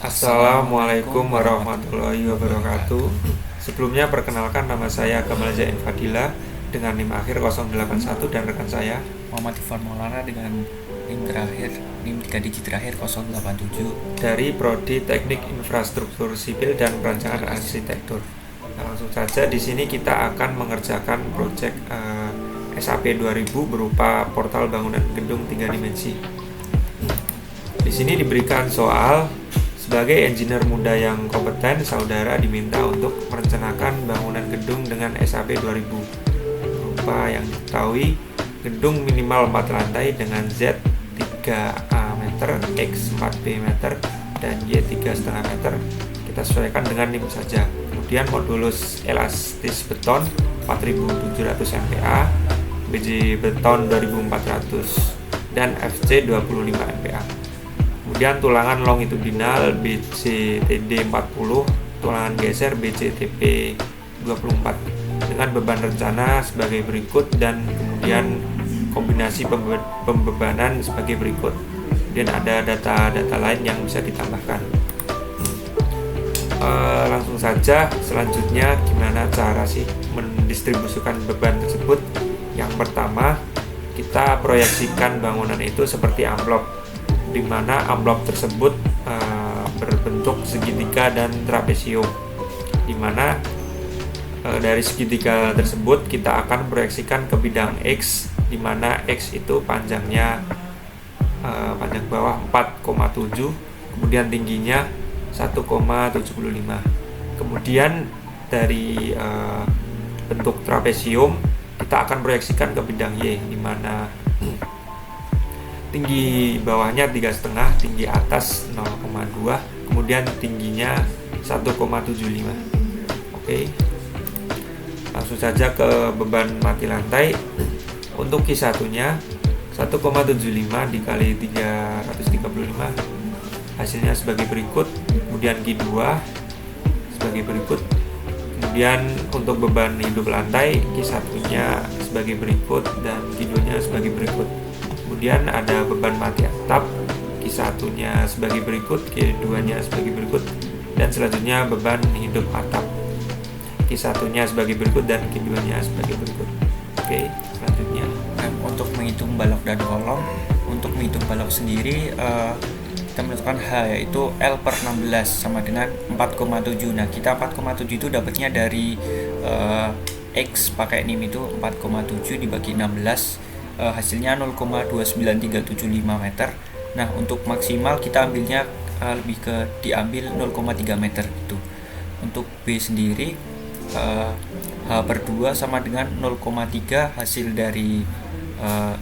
Assalamualaikum warahmatullahi wabarakatuh. Sebelumnya perkenalkan, nama saya Gamal Zain Fadila dengan NIM akhir 081 dan rekan saya Muhammad Ivan Maulana dengan NIM 3 digit terakhir 087 dari Prodi Teknik Infrastruktur Sipil dan Perancangan Arsitektur. Langsung saja, di sini kita akan mengerjakan proyek SAP 2000 berupa portal bangunan gedung 3 dimensi. Di sini diberikan soal: sebagai engineer muda yang kompeten, saudara diminta untuk merencanakan bangunan gedung dengan SAP 2000 berupa yang diketahui gedung minimal 4 lantai dengan Z 3A meter, X 4B meter, dan Y 3,5 meter. Kita sesuaikan dengan NIM saja. Kemudian modulus elastis beton 4700 MPa, BJ beton 2400, dan FC 25 MPa. Kemudian tulangan longitudinal BCTD 40, tulangan geser BCTP 24 dengan beban rencana sebagai berikut, dan kemudian kombinasi pembebanan sebagai berikut. Kemudian ada data-data lain yang bisa ditambahkan. Langsung saja, selanjutnya gimana cara sih mendistribusikan beban tersebut? Yang pertama, kita proyeksikan bangunan itu seperti amplop, di mana amplop tersebut berbentuk segitiga dan trapesium, di mana dari segitiga tersebut kita akan proyeksikan ke bidang X, di mana X itu panjangnya panjang bawah 4,7, kemudian tingginya 1,75. Kemudian dari bentuk trapesium kita akan proyeksikan ke bidang Y, di mana tinggi bawahnya 3,5, tinggi atas 0,2, kemudian tingginya 1,75. Oke. Langsung saja ke beban mati lantai. Untuk Q1 nya 1,75 dikali 335, hasilnya sebagai berikut. Kemudian Q2 sebagai berikut. Kemudian untuk beban hidup lantai, Q1 nya sebagai berikut dan Q2 nya sebagai berikut. Kemudian ada beban mati atap, Q1 nya sebagai berikut, Q2 nya sebagai berikut, dan selanjutnya beban hidup atap, Q1 nya sebagai berikut dan Q2 nya sebagai berikut. Oke, selanjutnya untuk menghitung balok dan kolom. Untuk menghitung balok sendiri, kita menentukan H, yaitu L per 16 sama dengan 4,7. Nah, kita 4,7 itu dapatnya dari X pakai NIM itu 4,7 dibagi 16, hasilnya 0,29375 meter. Nah, untuk maksimal kita ambilnya diambil 0,3 meter gitu. Untuk B sendiri, H per 2 sama dengan 0,3 hasil dari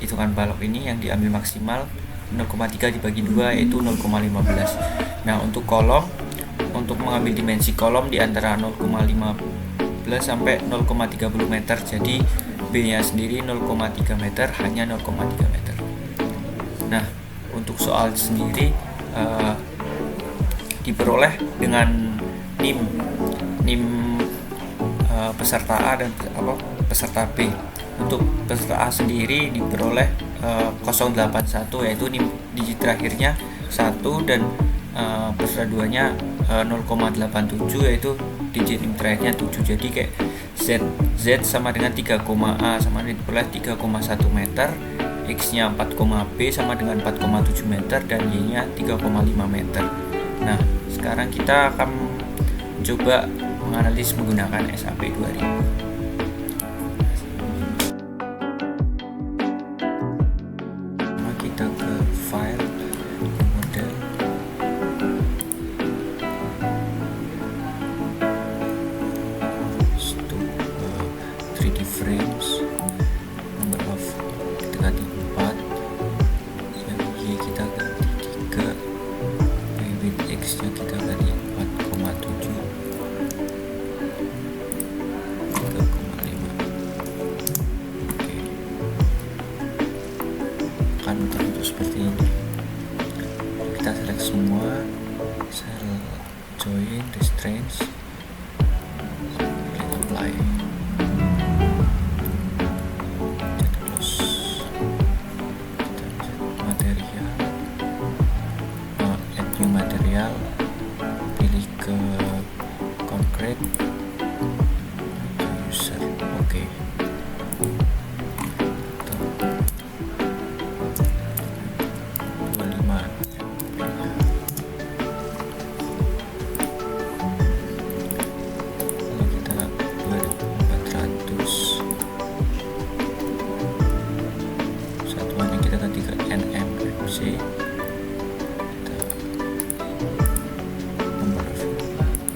hitungan balok ini yang diambil maksimal 0,3 dibagi 2 yaitu 0,15. Nah, untuk kolom, untuk mengambil dimensi kolom di antara 0,15 sampai 0,30 meter. Jadi B nya sendiri 0,3 meter, hanya 0,3 meter. Nah, untuk soal sendiri diperoleh dengan NIM peserta A dan peserta B. Untuk peserta A sendiri diperoleh 081, yaitu NIM digit terakhirnya 1, dan peserta 2 nya 0,87, yaitu digit NIM terakhirnya 7. Jadi kayak Z sama dengan 3,A sama dengan diperoleh 3,1 meter, X nya 4,B sama dengan 4,7 meter, dan Y nya 3,5 meter. Nah, sekarang kita akan coba menganalisis menggunakan SAP 2000. Kita ke file, model, to 3D frames, number of kita ganti 4, yang Y kita ganti 3, with X nya kita ganti 4,7, 3,5. Oke, akan terbentuk seperti ini. Kita select semua, sel join, restraints, klik apply, set close, kita set material, add new material, concrete user. Oke.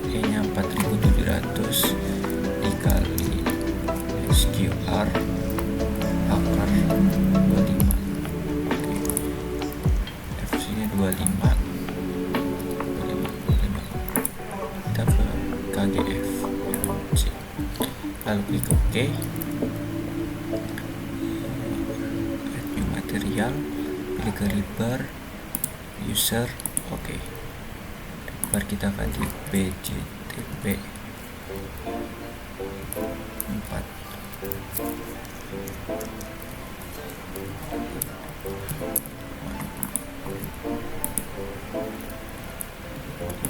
E-nya 4700 dikali SQR akar 25. FC-nya 25. Kita ke KGF lalu klik OK. Add new material, pilih ke river user. Oke. Bar kita ganti BJTP 4.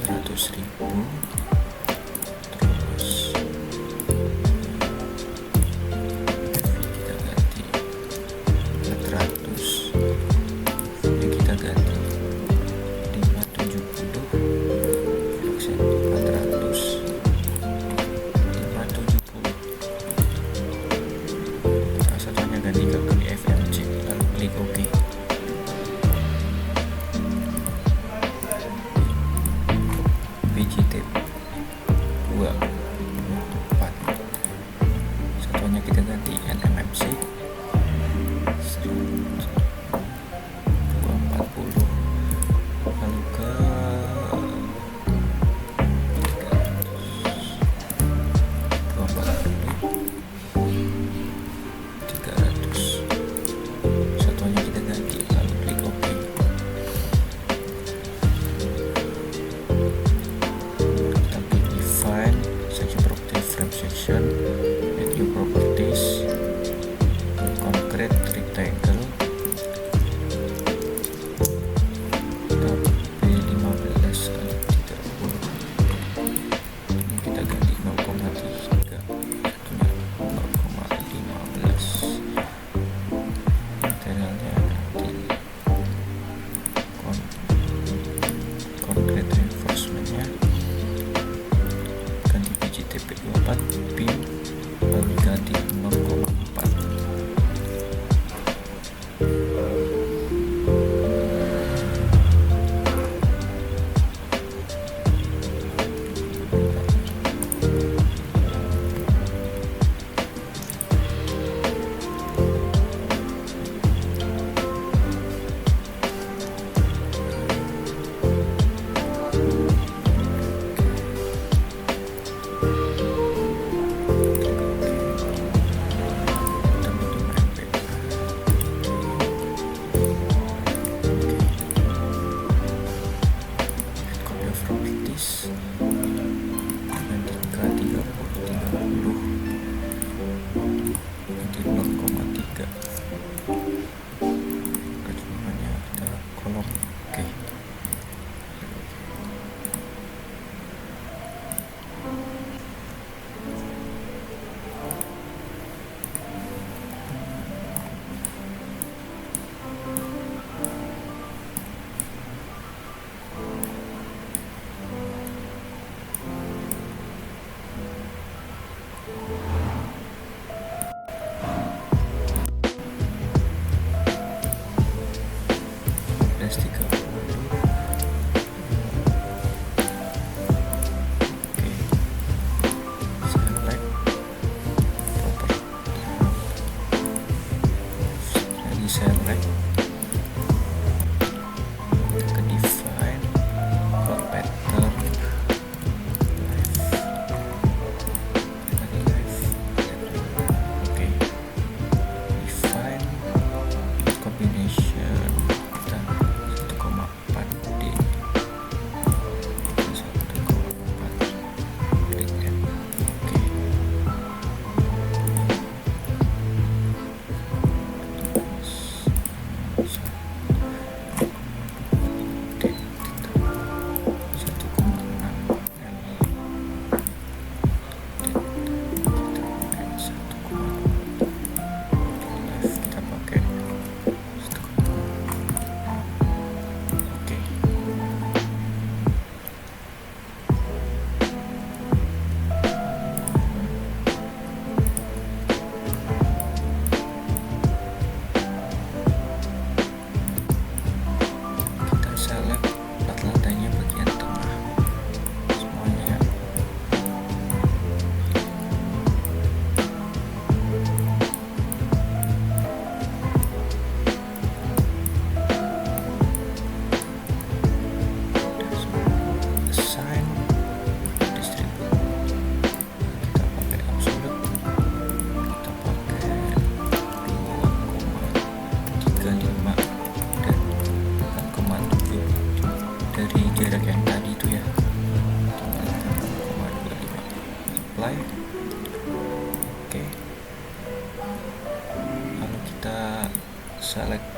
Rp200.000. Terus kita ganti 400. Ini kita ganti 570. Aksen 400 570. Satunya ganti ke FMC lalu klik OK. BJTP 24. Satunya kita ganti NMMC 240. lalu ke 300. Satunya kita ganti lalu klik OK. Kita klik define section property frame section, add new properties, concrete rectangle, kita B15 kali 30. Ini kita ganti 0,3, satunya 0,15. materialnya nanti concrete reinforcementnya ganti BJTP 24 beam lalu ganti 0,4.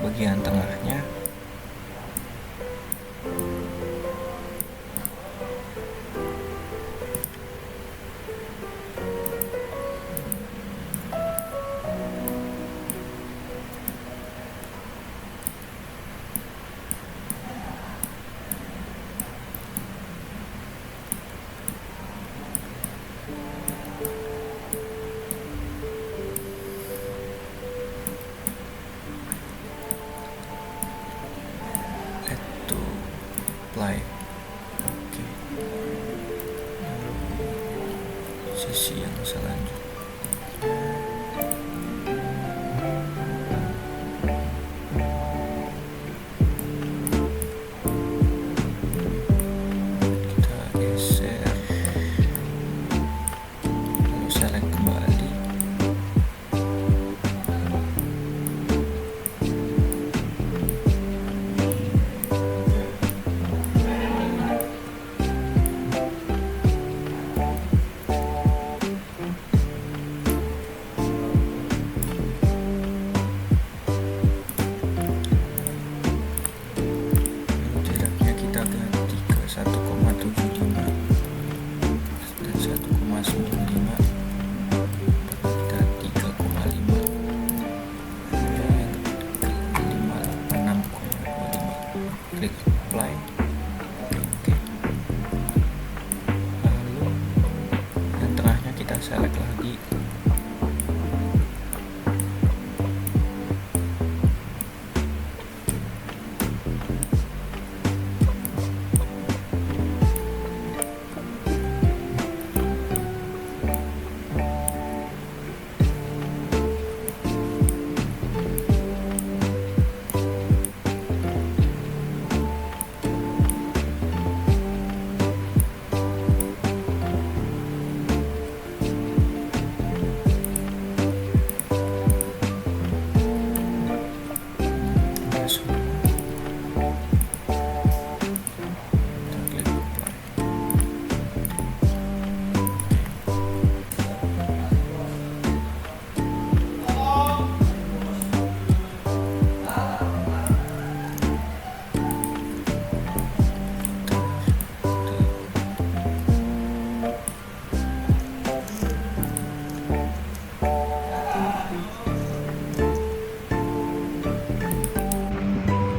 bagian tengahnya. Apply. Oke. Sisi yang selanjutnya. Kita geser. Lalu select kembali. Jaraknya kita ganti ke 1,75 dan 1,95. Kita 3,5 dan 6,25. Klik apply. Oke. Lalu yang tengahnya kita select lagi.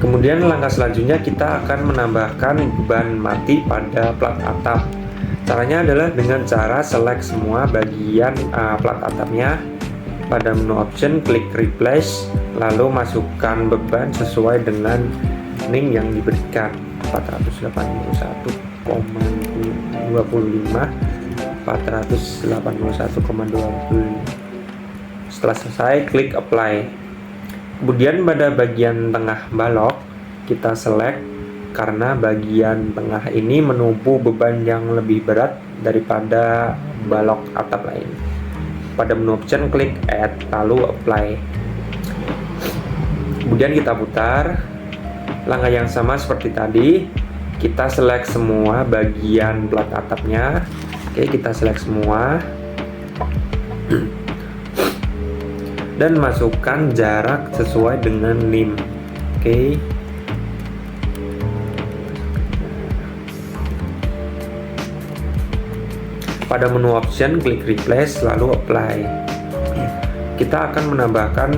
Kemudian langkah selanjutnya kita akan menambahkan beban mati pada plat atap. Caranya adalah dengan cara select semua bagian plat atapnya. Pada menu option klik replace, lalu masukkan beban sesuai dengan ning yang diberikan, 481,25, 481,25. Setelah selesai klik apply. Kemudian pada bagian tengah balok kita select karena bagian tengah ini menumpu beban yang lebih berat daripada balok atap lain. Pada menu option klik add lalu apply. Kemudian kita putar. Langkah yang sama seperti tadi, kita select semua bagian plat atapnya. Oke, kita select semua. Dan masukkan jarak sesuai dengan NIM. Oke. Pada menu option klik replace lalu apply. Kita akan menambahkan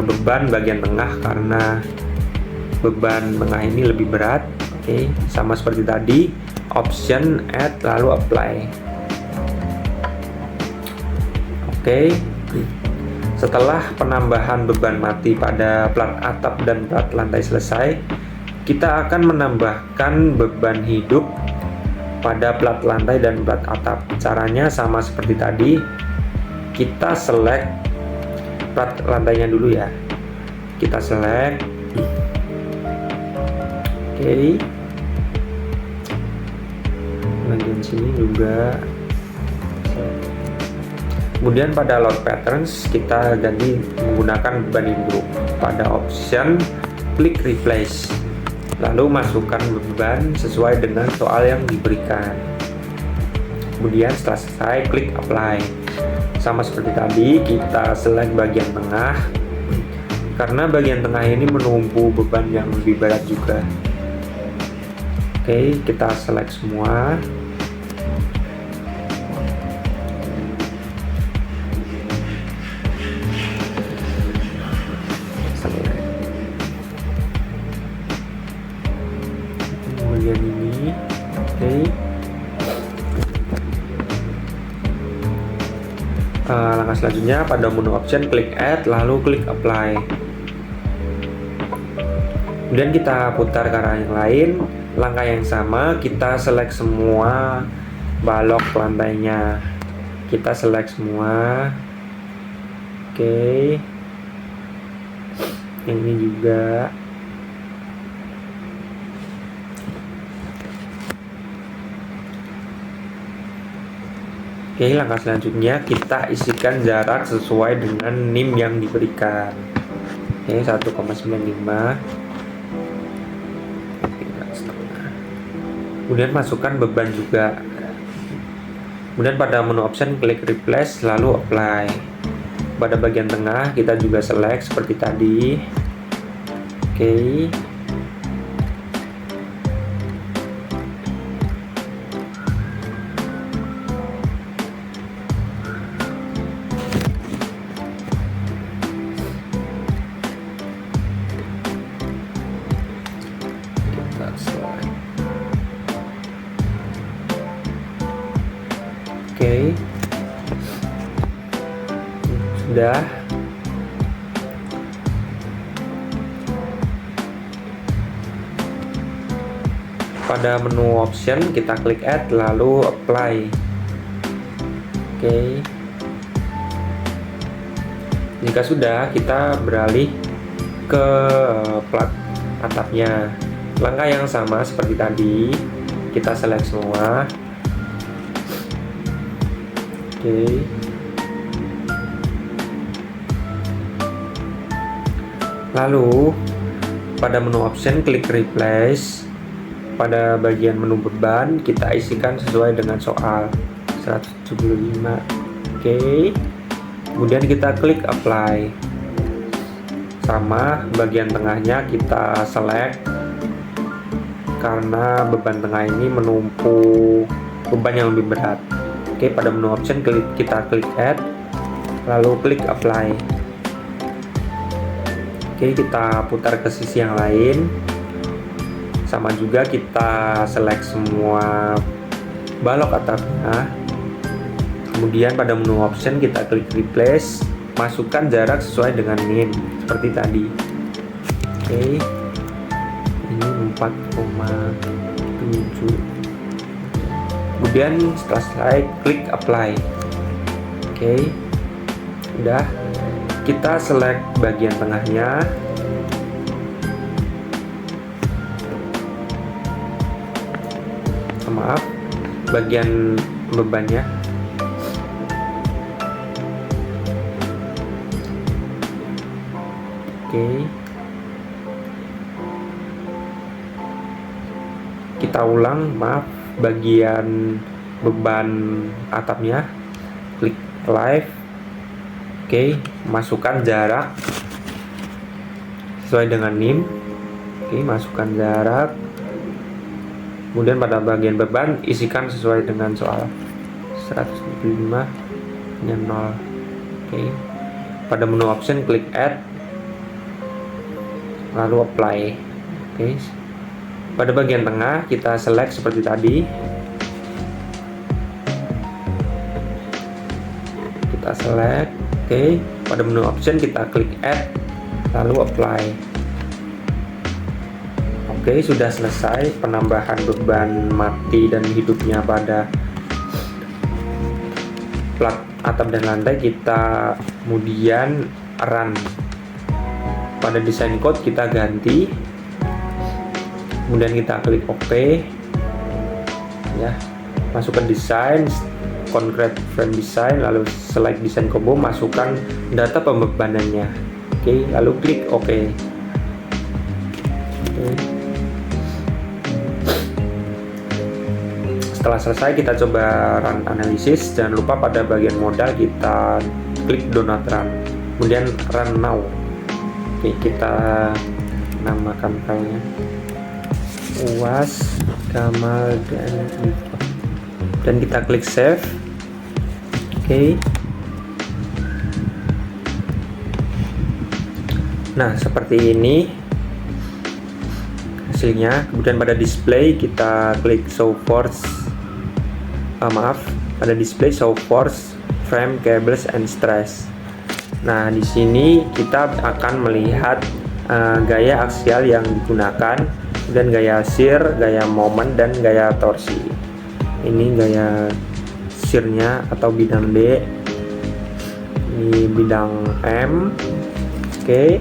beban bagian tengah karena beban tengah ini lebih berat. Oke, sama seperti tadi, option add lalu apply. Oke. Setelah penambahan beban mati pada plat atap dan plat lantai selesai, kita akan menambahkan beban hidup pada plat lantai dan plat atap. Caranya sama seperti tadi, kita select plat lantainya dulu ya. Kita select. Oke. Bagian sini juga. Kemudian pada load patterns kita ganti menggunakan beban hidup. Pada option klik replace, lalu masukkan beban sesuai dengan soal yang diberikan. Kemudian setelah selesai klik apply. Sama seperti tadi, kita select bagian tengah, karena bagian tengah ini menumpu beban yang lebih berat juga. Oke, kita select semua. Bagian ini, oke. Langkah selanjutnya pada menu option klik add lalu klik apply. Kemudian kita putar ke arah yang lain. Langkah yang sama, kita select semua balok lantainya. Kita select semua. Oke. Yang ini juga. Oke, langkah selanjutnya kita isikan jarak sesuai dengan NIM yang diberikan. Oke, 1,95. Kemudian masukkan beban juga. Kemudian pada menu option klik replace lalu apply. Pada bagian tengah kita juga select seperti tadi. Oke. Oke, sudah. Pada menu option kita klik add lalu apply. Oke. Jika sudah, kita beralih ke plat atapnya. Langkah yang sama seperti tadi, kita select semua. Oke. Lalu pada menu option klik replace. Pada bagian menu beban kita isikan sesuai dengan soal 175. Oke. Kemudian kita klik apply. Sama, bagian tengahnya kita select karena beban tengah ini menumpu beban yang lebih berat. Oke, pada menu option kita klik add lalu klik apply. Oke, kita putar ke sisi yang lain. Sama juga kita select semua balok atapnya. Kemudian pada menu option kita klik replace, masukkan jarak sesuai dengan NIM seperti tadi. Oke, ini 4,7. Kemudian setelah selesai klik apply. Oke, udah. Kita select bagian tengahnya. Maaf, bagian bebannya. Oke. Kita ulang, maaf, bagian beban atapnya. Klik live. Oke, masukkan jarak sesuai dengan NIM. Oke, masukkan jarak. Kemudian pada bagian beban isikan sesuai dengan soal 175 nya 0. Oke. Pada menu option klik add lalu apply. Oke. Pada bagian tengah kita select seperti tadi. Kita select. Oke. Pada menu option kita klik add lalu apply. Oke, sudah selesai penambahan beban mati dan hidupnya pada plat atap dan lantai. Kita kemudian run. Pada design code kita ganti. Kemudian kita klik OK. Ya, masukkan desain, concrete frame design, lalu select design combo, masukkan data pembebanannya. Oke, lalu klik OK. Setelah selesai kita coba run analisis. Jangan lupa pada bagian modal kita klik do not run, kemudian run now. Oke, kita namakan filenya UAS Gamal dan kita klik save. Oke. Nah, seperti ini hasilnya. Kemudian pada display kita klik pada display show force, frame, cables, and stress. Nah, di sini kita akan melihat gaya aksial yang digunakan, dan gaya shear, gaya moment, dan gaya torsi. Ini gaya shearnya atau bidang D, ini bidang M. Oke.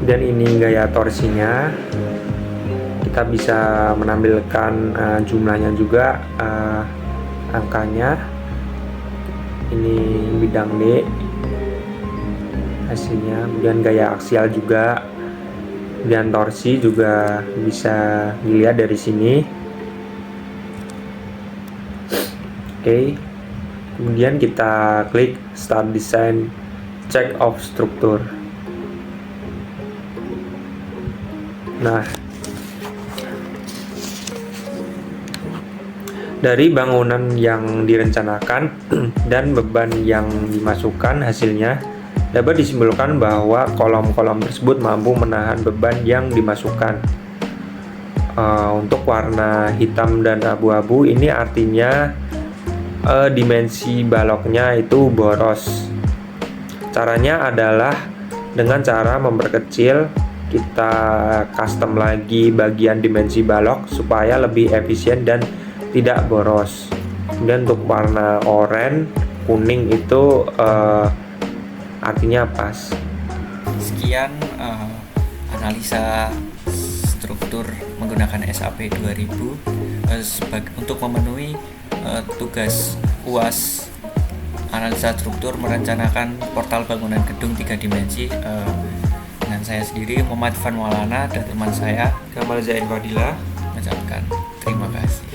Dan ini gaya torsinya. Kita bisa menampilkan jumlahnya juga, angkanya. Ini bidang D hasilnya. Kemudian gaya aksial juga, dan torsi juga bisa dilihat dari sini. Oke. Kemudian kita klik start design, check of struktur. Nah, dari bangunan yang direncanakan dan beban yang dimasukkan, hasilnya dapat disimpulkan bahwa kolom-kolom tersebut mampu menahan beban yang dimasukkan. Untuk warna hitam dan abu-abu ini artinya dimensi baloknya itu boros. Caranya adalah dengan cara memperkecil, kita custom lagi bagian dimensi balok supaya lebih efisien dan tidak boros. Kemudian untuk warna oranye, kuning itu artinya pas. Sekian analisa struktur menggunakan SAP 2000 untuk memenuhi tugas UAS analisa struktur merencanakan portal bangunan gedung 3 dimensi. Dengan saya sendiri, Muhammad Van Maulana, dan teman saya Gamal Zain Fadila, mengucapkan terima kasih.